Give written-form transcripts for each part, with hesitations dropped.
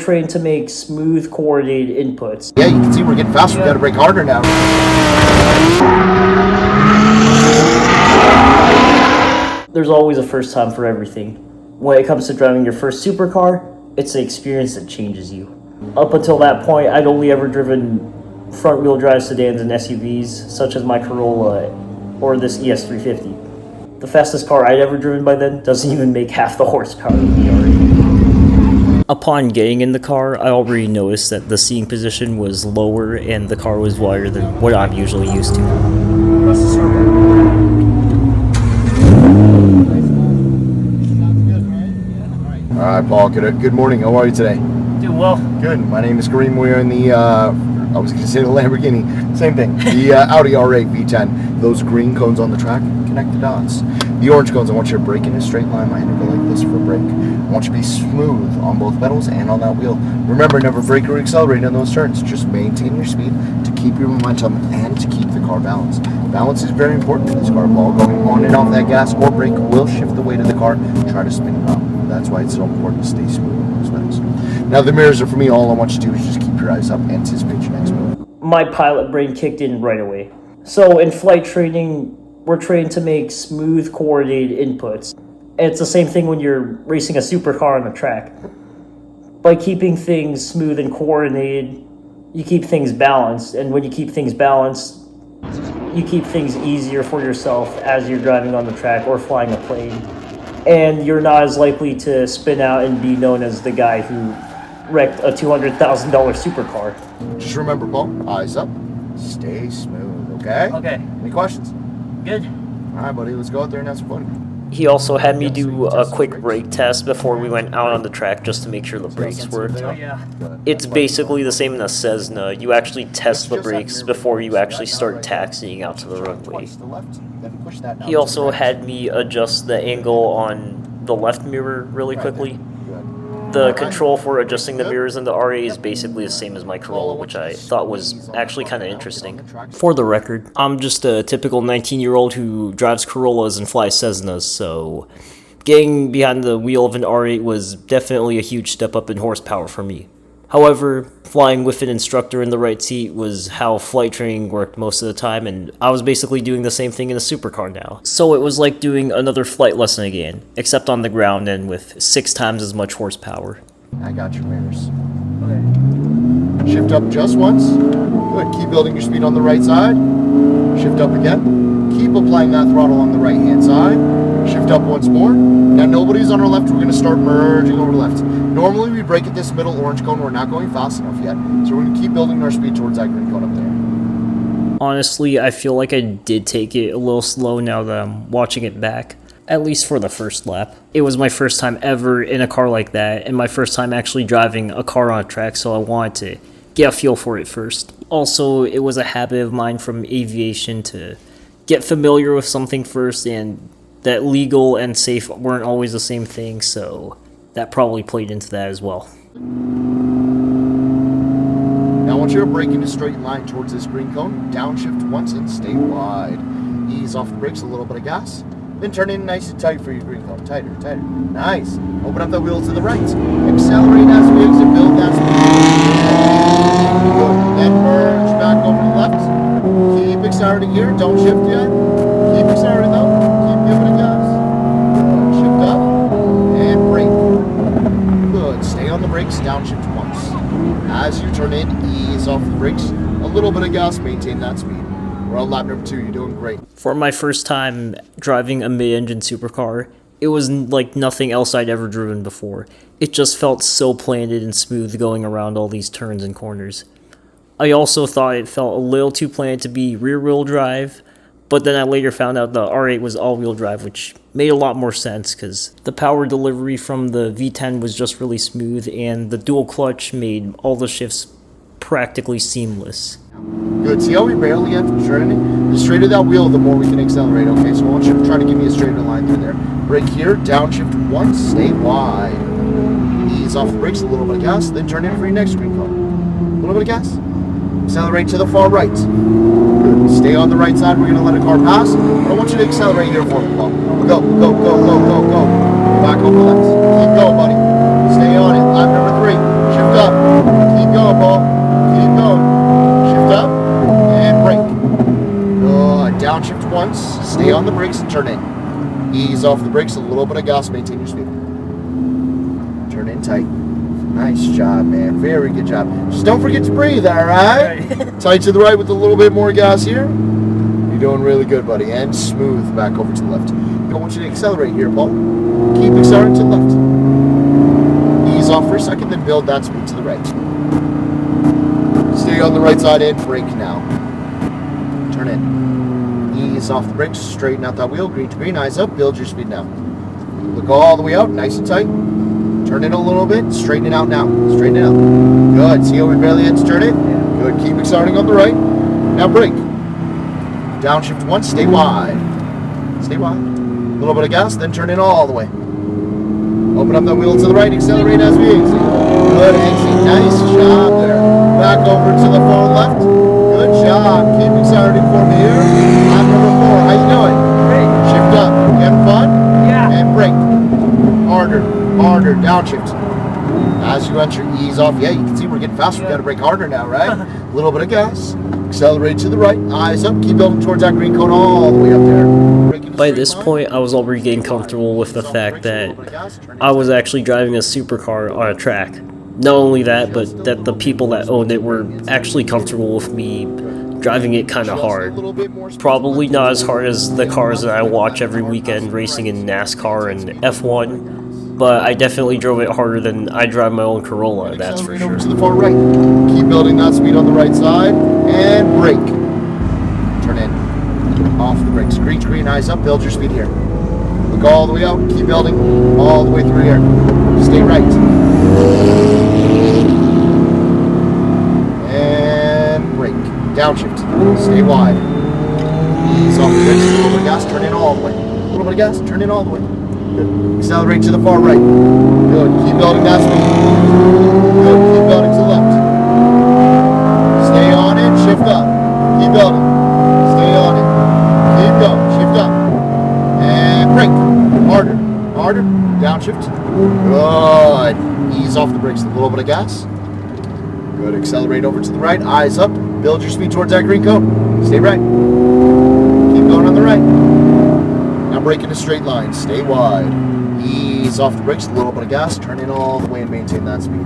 trained to make smooth, coordinated inputs. Yeah, you can see we're getting faster. We gotta brake harder now. There's always a first time for everything. When it comes to driving your first supercar, it's the experience that changes you. Up until that point, I'd only ever driven front-wheel drive sedans and SUVs, such as my Corolla or this ES350. The fastest car I'd ever driven by then doesn't even make half the horsepower of the R8. Upon getting in the car, I already noticed that the seating position was lower and the car was wider than what I'm usually used to. Alright, Paul, good morning. How are you today? Doing well. Good. My name is Kareem. We're in the, I was going to say the Lamborghini. Same thing. The Audi R8 V10. Those green cones on the track, connect the dots. The orange cones, I want you to brake in a straight line. My hand will go like this for a brake. I want you to be smooth on both pedals and on that wheel. Remember, never brake or accelerate in those turns. Just maintain your speed to keep your momentum and to keep the car balanced. Balance is very important in this car. Ball going on and off that gas or brake will shift the weight of the car. Try to spin it out. That's why it's so important to stay smooth on those pedals. Now the mirrors are for me. All I want you to do is just keep your eyes up and anticipate your next move. My pilot brain kicked in right away. So in flight training, we're trained to make smooth, coordinated inputs. And it's the same thing when you're racing a supercar on the track. By keeping things smooth and coordinated, you keep things balanced. And when you keep things balanced, you keep things easier for yourself as you're driving on the track or flying a plane. And you're not as likely to spin out and be known as the guy who wrecked a $200,000 supercar. Just remember, Paul, eyes up, stay smooth, okay? Okay. Any questions? Good. All right, buddy, let's go out there and have some fun. He also had me do a quick brake test before we went out on the track just to make sure the brakes worked. It's basically the same in a Cessna. You actually test the brakes before you actually start taxiing out to the runway. He also had me adjust the angle on the left mirror really quickly. The control for adjusting the mirrors in the R8 is basically the same as my Corolla, which I thought was actually kind of interesting. For the record, I'm just a typical 19-year-old who drives Corollas and flies Cessnas, so getting behind the wheel of an R8 was definitely a huge step up in horsepower for me. However, flying with an instructor in the right seat was how flight training worked most of the time, and I was basically doing the same thing in a supercar now. So it was like doing another flight lesson again, except on the ground and with 6 times as much horsepower. I got your mirrors. Okay. Shift up just once. Good. Keep building your speed on the right side. Shift up again. Keep applying that throttle on the right-hand side. Shift up once more. Now nobody's on our left. We're going to start merging over left. Normally we brake at this middle orange cone. We're not going fast enough yet. So we're going to keep building our speed towards that green cone up there. Honestly, I feel like I did take it a little slow now that I'm watching it back. At least for the first lap. It was my first time ever in a car like that, and my first time actually driving a car on a track, so I wanted to get a feel for it first. Also, it was a habit of mine from aviation to get familiar with something first, and that legal and safe weren't always the same thing, so that probably played into that as well. Now I want you to brake in a straight line towards this green cone, downshift once and stay wide. Ease off the brakes, a little bit of gas. Then turn in nice and tight for your green cone. Tighter, tighter. Nice. Open up the wheel to the right. Accelerate as we exit. Build that speed. Good. Then merge back over to the left. Keep accelerating here. Don't shift yet. Keep accelerating though. Keep giving it gas. Good. Shift up. And brake. Good. Stay on the brakes. Downshift once. As you turn in, ease off the brakes. A little bit of gas. Maintain that speed. We're on lap number 2. You're doing great. For my first time driving a mid-engine supercar, it was like nothing else I'd ever driven before. It just felt so planted and smooth going around all these turns and corners. I also thought it felt a little too planted to be rear-wheel drive, but then I later found out the R8 was all-wheel drive, which made a lot more sense because the power delivery from the V10 was just really smooth, and the dual clutch made all the shifts practically seamless. Good. See how we barely have to turn it? The straighter that wheel, the more we can accelerate. Okay, so I want you to try to give me a straighter line through there. Brake here, downshift once, stay wide. Ease off the brakes, a little bit of gas, then turn in for your next green cone. A little bit of gas. Accelerate to the far right. Good. Stay on the right side. We're going to let a car pass. But I want you to accelerate here for me, Paul. Go, go, go, go, go, go. Back over left. Keep going, buddy. Stay on it. Lap number 3. Shift going, Paul. Keep going. Shift up and brake. Good. Downshift once. Stay on the brakes and turn in. Ease off the brakes, a little bit of gas, maintain your speed. Turn in tight. Nice job, man. Very good job. Just don't forget to breathe, all right? Tight to the right with a little bit more gas here. You're doing really good, buddy. And smooth back over to the left. I want you to accelerate here, Paul. Keep accelerating to the left. Ease off for a second, then build that speed to the right. Stay on the right side and brake now. Turn in. Ease off the brakes, straighten out that wheel, green to green, eyes up, build your speed now. Look all the way out, nice and tight. Turn it a little bit, straighten it out now. Straighten it out. Good. See how we barely had to turn it? Good. Keep accelerating on the right. Now brake. Downshift once, stay wide. Stay wide. A little bit of gas, then turn in all the way. Open up that wheel to the right, accelerate as we exit. Good exit. Nice job there. Back over to the far left. Good job. Keep accelerating for me here. Lap number 4. How you doing? Great. Shift up. You having fun? Yeah. And brake. Harder, downshift. As you enter, ease off. Yeah, you can see we're getting faster. We got to brake harder now, right? A little bit of gas. Accelerate to the right. Eyes up. Keep building towards that green cone all the way up there. By this point, I was already getting comfortable with the fact that I was actually driving a supercar on a track. Not only that, but that the people that owned it were actually comfortable with me driving it kind of hard. Probably not as hard as the cars that I watch every weekend racing in NASCAR and F1, but I definitely drove it harder than I drive my own Corolla, that's for sure. Over to the far right. Keep building that speed on the right side and brake. Turn in. Off the brakes. Green to green, eyes up, build your speed here. Look all the way out, keep building all the way through here. Stay right. And brake. Downshift. Stay wide. Ease off the brakes. A little bit of gas. Turn in all the way. A little bit of gas. Turn in all the way. Good. Accelerate to the far right. Good. Keep building that speed. Good. Keep building to the left. Stay on it. Shift up. Keep building. Stay on it. Keep going. Shift up. And brake. Harder. Harder. Downshift. Good. Ease off the brakes. A little bit of gas. Good. Accelerate over to the right. Eyes up. Build your speed towards that green cone. Stay right. Keep going on the right. Now brake in a straight line. Stay wide. Ease off the brakes. A little bit of gas. Turn in all the way and maintain that speed.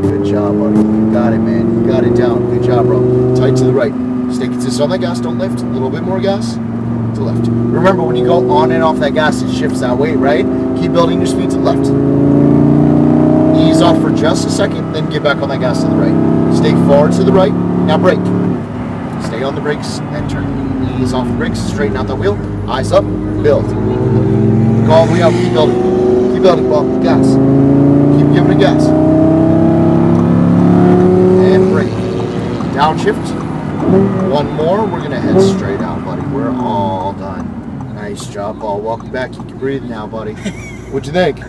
Good job, buddy. You got it, man. You got it down. Good job, bro. Tight to the right. Stay consistent on that gas. Don't lift. A little bit more gas. To left. Remember, when you go on and off that gas, it shifts that way, right? Keep building your speed to the left. Ease off for just a second, then get back on that gas to the right. Stay forward to the right. Now brake. Stay on the brakes and turn. Ease off the brakes. Straighten out that wheel. Eyes up. Build. Go all the way out. Keep building. Keep building, Bob. Gas. Keep giving it gas. And brake. Downshift. One more. We're going to head straight out, buddy. We're all done. Nice job, Paul. Welcome back. You can breathe now, buddy. What'd you think?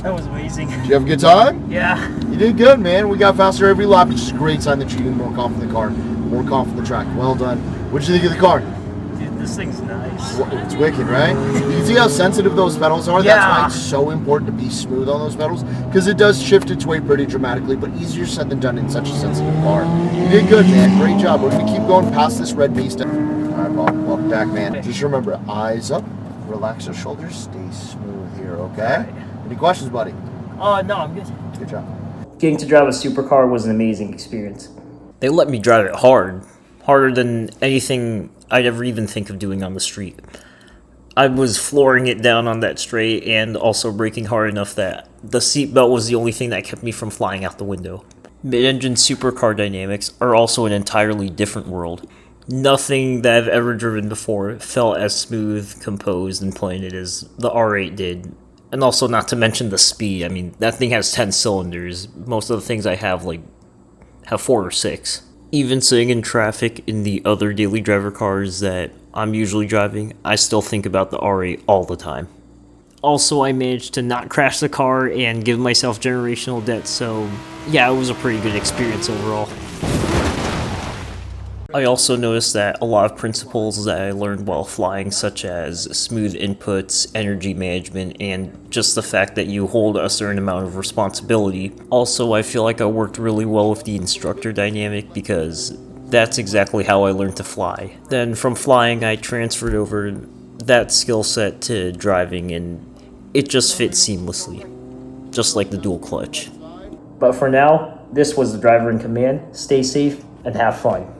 That was amazing. Did you have a good time? Yeah. You did good, man. We got faster every lap, which is a great sign that you're getting more confident in the car, more confident in the track. Well done. What'd you think of the car? Dude, this thing's nice. It's wicked, right? You can see how sensitive those pedals are. Yeah. That's why it's so important to be smooth on those pedals, because it does shift its weight pretty dramatically, but easier said than done in such a sensitive car. You did good, man. Great job. We're going to keep going past this red beast. All right, Bob. Welcome back, man. Just remember, eyes up, relax your shoulders, stay smooth here, okay? Any questions, buddy? No, I'm good. Good job. Getting to drive a supercar was an amazing experience. They let me drive it hard. Harder than anything I'd ever even think of doing on the street. I was flooring it down on that straight and also braking hard enough that the seatbelt was the only thing that kept me from flying out the window. Mid-engine supercar dynamics are also an entirely different world. Nothing that I've ever driven before felt as smooth, composed, and pointed as the R8 did. And also, not to mention the speed. I mean, that thing has 10 cylinders. Most of the things I have, have 4 or 6. Even sitting in traffic in the other daily driver cars that I'm usually driving, I still think about the R8 all the time. Also, I managed to not crash the car and give myself generational debt, so yeah, it was a pretty good experience overall. I also noticed that a lot of principles that I learned while flying, such as smooth inputs, energy management, and just the fact that you hold a certain amount of responsibility. Also, I feel like I worked really well with the instructor dynamic because that's exactly how I learned to fly. Then from flying, I transferred over that skill set to driving, and it just fits seamlessly, just like the dual clutch. But for now, this was the driver in command. Stay safe and have fun.